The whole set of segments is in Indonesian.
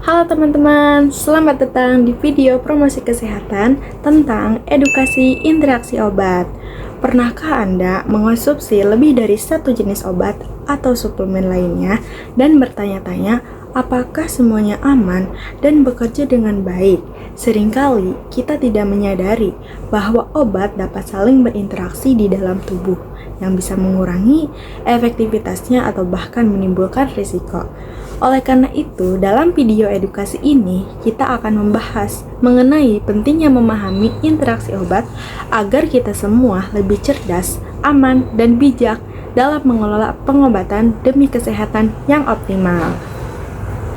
Halo teman-teman, selamat datang di video promosi kesehatan tentang edukasi interaksi obat. Pernahkah Anda mengonsumsi lebih dari satu jenis obat atau suplemen lainnya dan bertanya-tanya apakah semuanya aman dan bekerja dengan baik? Seringkali kita tidak menyadari bahwa obat dapat saling berinteraksi di dalam tubuh yang bisa mengurangi efektivitasnya atau bahkan menimbulkan risiko. Oleh karena itu, dalam video edukasi ini, kita akan membahas mengenai pentingnya memahami interaksi obat agar kita semua lebih cerdas, aman, dan bijak dalam mengelola pengobatan demi kesehatan yang optimal.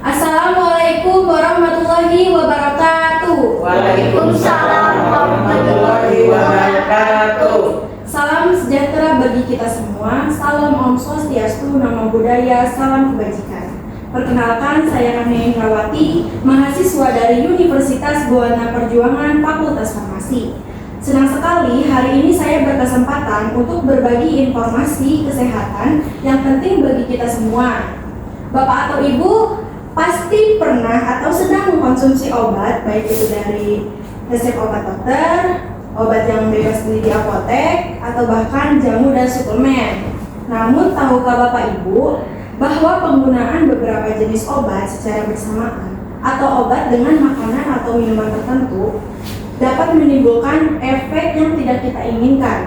Assalamualaikum warahmatullahi wabarakatuh. Waalaikumsalam warahmatullahi wabarakatuh. Salam sejahtera bagi kita semua. Salam Om Swastiastu, Namo Buddhaya, salam kebajikan. Perkenalkan, saya Kania Indrawati, mahasiswa dari Universitas Buana Perjuangan Fakultas Farmasi. Senang sekali hari ini saya berkesempatan untuk berbagi informasi kesehatan yang penting bagi kita semua. Bapak atau Ibu pasti pernah atau sedang mengkonsumsi obat, baik itu dari resep obat dokter, obat yang bebas beli di apotek, atau bahkan jamu dan suplemen. Namun, tahukah Bapak Ibu bahwa penggunaan beberapa jenis obat secara bersamaan atau obat dengan makanan atau minuman tertentu dapat menimbulkan efek yang tidak kita inginkan?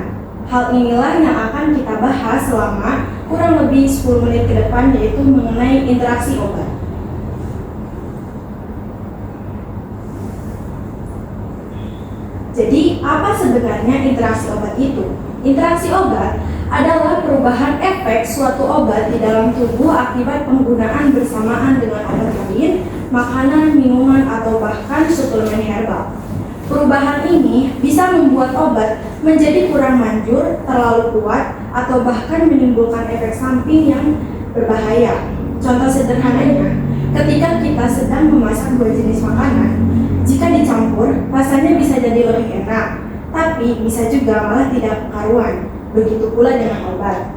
Hal inilah yang akan kita bahas selama kurang lebih 10 menit ke depan, yaitu mengenai interaksi obat. Jadi, apa sebenarnya interaksi obat itu? Interaksi obat adalah perubahan efek suatu obat di dalam tubuh akibat penggunaan bersamaan dengan obat lain, makanan, minuman, atau bahkan suplemen herbal. Perubahan ini bisa membuat obat menjadi kurang manjur, terlalu kuat, atau bahkan menimbulkan efek samping yang berbahaya. Contoh sederhananya, ketika kita sedang memasak dua jenis makanan, jika dicampur, rasanya bisa jadi lebih enak, tapi bisa juga malah tidak karuan. Begitu pula dengan obat.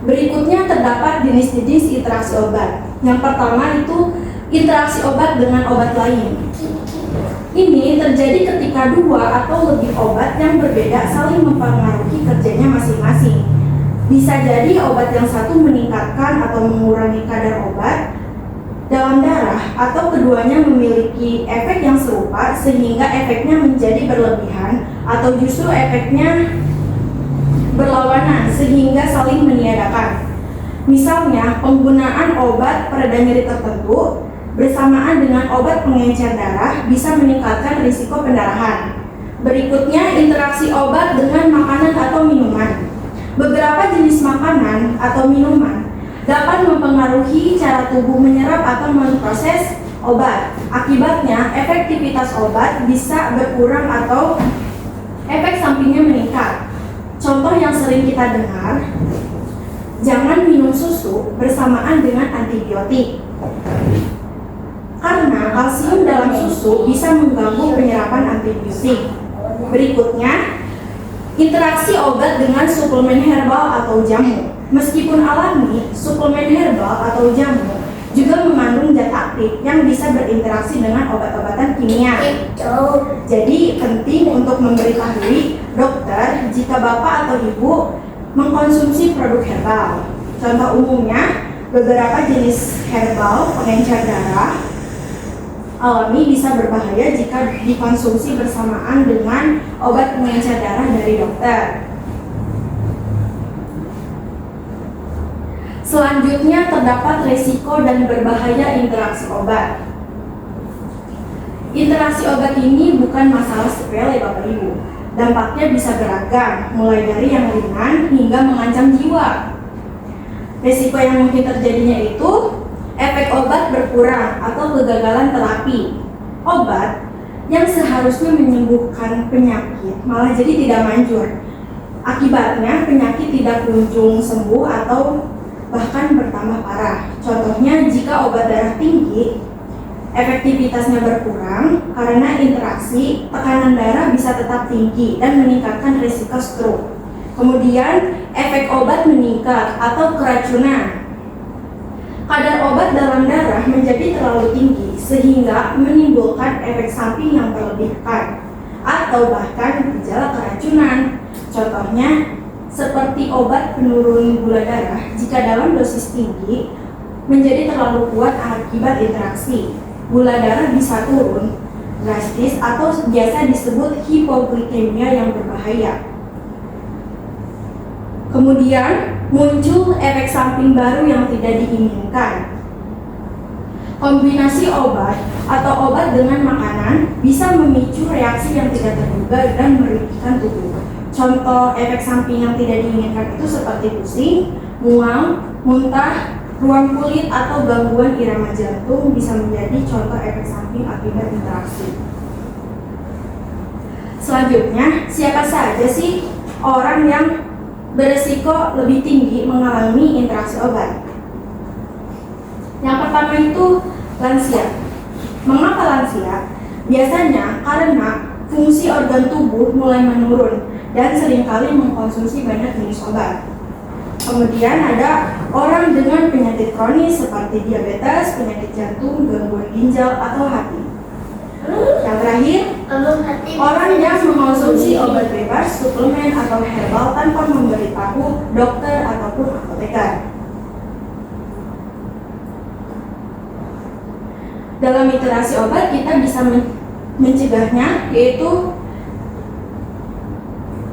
Berikutnya terdapat jenis-jenis interaksi obat. Yang pertama itu interaksi obat dengan obat lain. Ini terjadi ketika dua atau lebih obat yang berbeda saling mempengaruhi kerjanya masing-masing. Bisa jadi obat yang satu meningkatkan atau mengurangi kadar obat dalam darah, atau keduanya memiliki efek yang serupa sehingga efeknya menjadi berlebihan, atau justru efeknya berlawanan sehingga saling meniadakan. Misalnya, penggunaan obat pereda nyeri tertentu bersamaan dengan obat pengencer darah bisa meningkatkan risiko pendarahan. Berikutnya, interaksi obat dengan makanan atau minuman. Beberapa jenis makanan atau minuman dapat mempengaruhi cara tubuh menyerap atau memproses obat. Akibatnya, efektivitas obat bisa berkurang atau efek sampingnya meningkat. Contoh yang sering kita dengar, jangan minum susu bersamaan dengan antibiotik, karena kalsium dalam susu bisa mengganggu penyerapan antibiotik. Berikutnya, interaksi obat dengan suplemen herbal atau jamu. Meskipun alami, suplemen herbal atau jamu juga mengandung zat aktif yang bisa berinteraksi dengan obat-obatan kimia. Jadi penting untuk memberitahui dokter jika Bapak atau Ibu mengkonsumsi produk herbal. Contoh umumnya, beberapa jenis herbal pengencer darah alami bisa berbahaya jika dikonsumsi bersamaan dengan obat pengencer darah dari dokter. Selanjutnya terdapat risiko dan berbahaya interaksi obat. Interaksi obat ini bukan masalah sepele Bapak Ibu. Dampaknya bisa beragam, mulai dari yang ringan hingga mengancam jiwa. Risiko yang mungkin terjadinya itu efek obat berkurang atau kegagalan terapi. Obat yang seharusnya menyembuhkan penyakit malah jadi tidak manjur. Akibatnya penyakit tidak kunjung sembuh atau bahkan bertambah parah. Contohnya, jika obat darah tinggi, efektivitasnya berkurang karena interaksi, tekanan darah bisa tetap tinggi dan meningkatkan risiko stroke. Kemudian, efek obat meningkat atau keracunan. kadar obat dalam darah menjadi terlalu tinggi sehingga menimbulkan efek samping yang berlebihan atau bahkan gejala keracunan. Contohnya seperti obat penurun gula darah jika dalam dosis tinggi menjadi terlalu kuat akibat interaksi. Gula darah bisa turun drastis atau biasa disebut hipoglikemia yang berbahaya. Kemudian muncul efek samping baru yang tidak diinginkan. Kombinasi obat atau obat dengan makanan bisa memicu reaksi yang tidak terduga dan merugikan tubuh. Contoh efek samping yang tidak diinginkan itu seperti pusing, mual, muntah, ruam kulit, atau gangguan irama jantung bisa menjadi contoh efek samping akibat interaksi. Selanjutnya, siapa saja sih orang yang beresiko lebih tinggi mengalami interaksi obat? Yang pertama itu lansia. Mengapa lansia? Biasanya karena fungsi organ tubuh mulai menurun dan seringkali mengkonsumsi banyak jenis obat. Kemudian ada orang dengan penyakit kronis seperti diabetes, penyakit jantung, gangguan ginjal, atau hati. Yang terakhir, orang yang mengkonsumsi obat bebas, suplemen, atau herbal tanpa memberitahu dokter ataupun apoteker. Dalam interaksi obat kita bisa mencegahnya, yaitu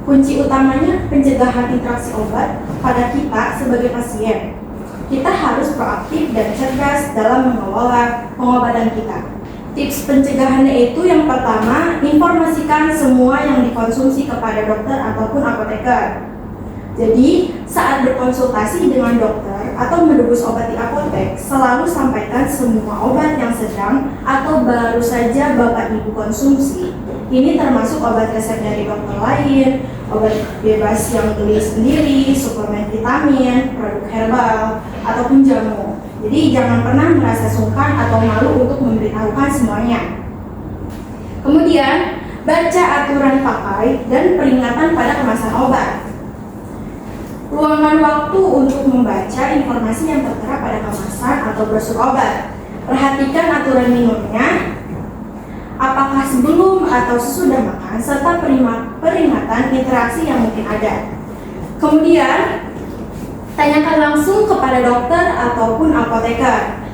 kunci utamanya pencegahan interaksi obat pada kita sebagai pasien. Kita harus proaktif dan cerdas dalam mengelola pengobatan kita. Tips pencegahannya itu yang pertama, informasikan semua yang dikonsumsi kepada dokter ataupun apoteker. Jadi, saat berkonsultasi dengan dokter atau menebus obat di apotek, selalu sampaikan semua obat yang sedang atau baru saja Bapak Ibu konsumsi. Ini termasuk obat resep dari dokter lain, obat bebas yang beli sendiri, suplemen vitamin, produk herbal, ataupun jamu. Jadi jangan pernah merasa sungkan atau malu untuk memberitahukan semuanya. Kemudian, baca aturan pakai dan peringatan pada kemasan obat. Luangkan waktu untuk membaca informasi yang tertera pada kemasan atau brosur obat. Perhatikan aturan minumnya, apakah sebelum atau sesudah makan, serta peringatan interaksi yang mungkin ada. Kemudian, tanyakan langsung kepada dokter ataupun apoteker.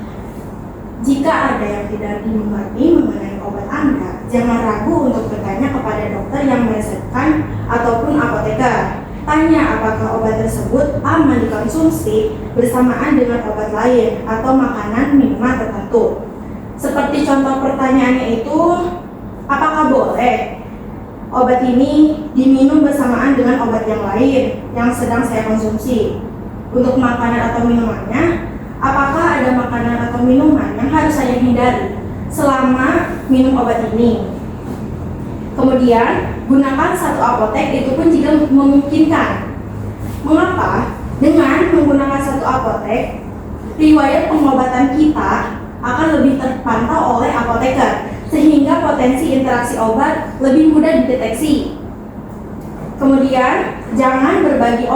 Jika ada yang tidak dimengerti mengenai obat Anda, jangan ragu untuk bertanya kepada dokter yang meresepkan ataupun apoteker. Tanya apakah obat tersebut aman dikonsumsi bersamaan dengan obat lain atau makanan minuman tertentu. Seperti contoh pertanyaannya itu, apakah boleh obat ini diminum bersamaan dengan obat yang lain yang sedang saya konsumsi? Untuk makanan atau minumannya, apakah ada makanan atau minuman yang harus saya hindari selama minum obat ini? Kemudian, gunakan satu apotek, itu pun jika memungkinkan. Mengapa? Dengan menggunakan satu apotek, riwayat pengobatan kita akan lebih terpantau oleh apoteker, sehingga potensi interaksi obat lebih mudah dideteksi. Kemudian, jangan berbagi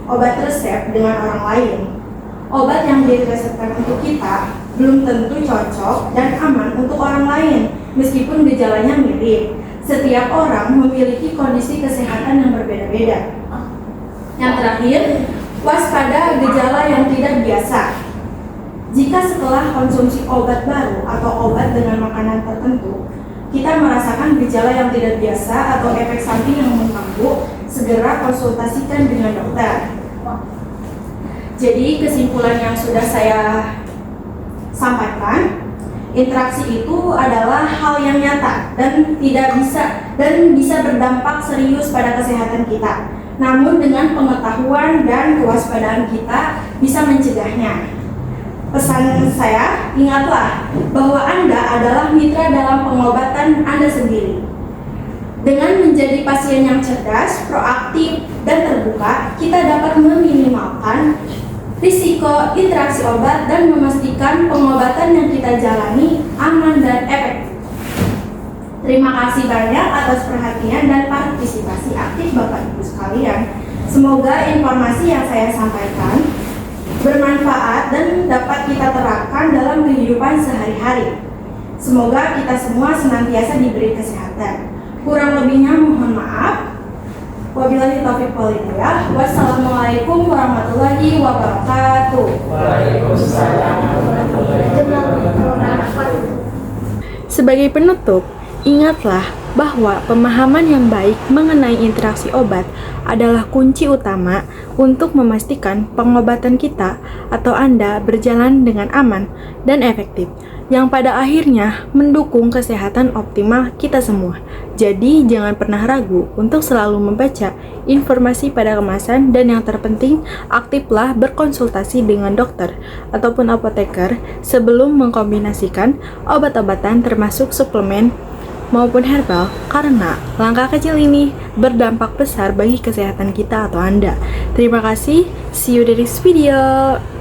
obat resep dengan orang lain. Obat yang diresepkan untuk kita belum tentu cocok dan aman untuk orang lain, meskipun gejalanya mirip. Setiap orang memiliki kondisi kesehatan yang berbeda-beda. Yang terakhir, waspada gejala yang tidak biasa. Jika setelah konsumsi obat baru atau obat dengan makanan tertentu, kita merasakan gejala yang tidak biasa atau efek samping yang mengganggu, segera konsultasikan dengan dokter. Jadi kesimpulan yang sudah saya sampaikan, interaksi itu adalah hal yang nyata dan bisa berdampak serius pada kesehatan kita. Namun dengan pengetahuan dan kewaspadaan kita bisa mencegahnya. Pesan saya, ingatlah bahwa Anda adalah mitra dalam pengobatan Anda sendiri. Dengan menjadi pasien yang cerdas, proaktif, dan terbuka, kita dapat meminimalkan risiko interaksi obat dan memastikan pengobatan yang kita jalani aman dan efektif. Terima kasih banyak atas perhatian dan partisipasi aktif Bapak Ibu sekalian. Semoga informasi yang saya sampaikan bermanfaat dan dapat kita terapkan dalam kehidupan sehari-hari. Semoga kita semua senantiasa diberi kesehatan. Kurang lebihnya mohon maaf. Wabillahi taufiq wal hidayah. Wassalamualaikum warahmatullahi wabarakatuh. Waalaikumsalam warahmatullahi wabarakatuh. Sebagai penutup, ingatlah bahwa pemahaman yang baik mengenai interaksi obat adalah kunci utama untuk memastikan pengobatan kita atau Anda berjalan dengan aman dan efektif, yang pada akhirnya mendukung kesehatan optimal kita semua. Jadi, jangan pernah ragu untuk selalu membaca informasi pada kemasan, dan yang terpenting, aktiflah berkonsultasi dengan dokter ataupun apoteker sebelum mengkombinasikan obat-obatan termasuk suplemen maupun herbal, karena langkah kecil ini berdampak besar bagi kesehatan kita atau Anda. Terima kasih, see you di next video.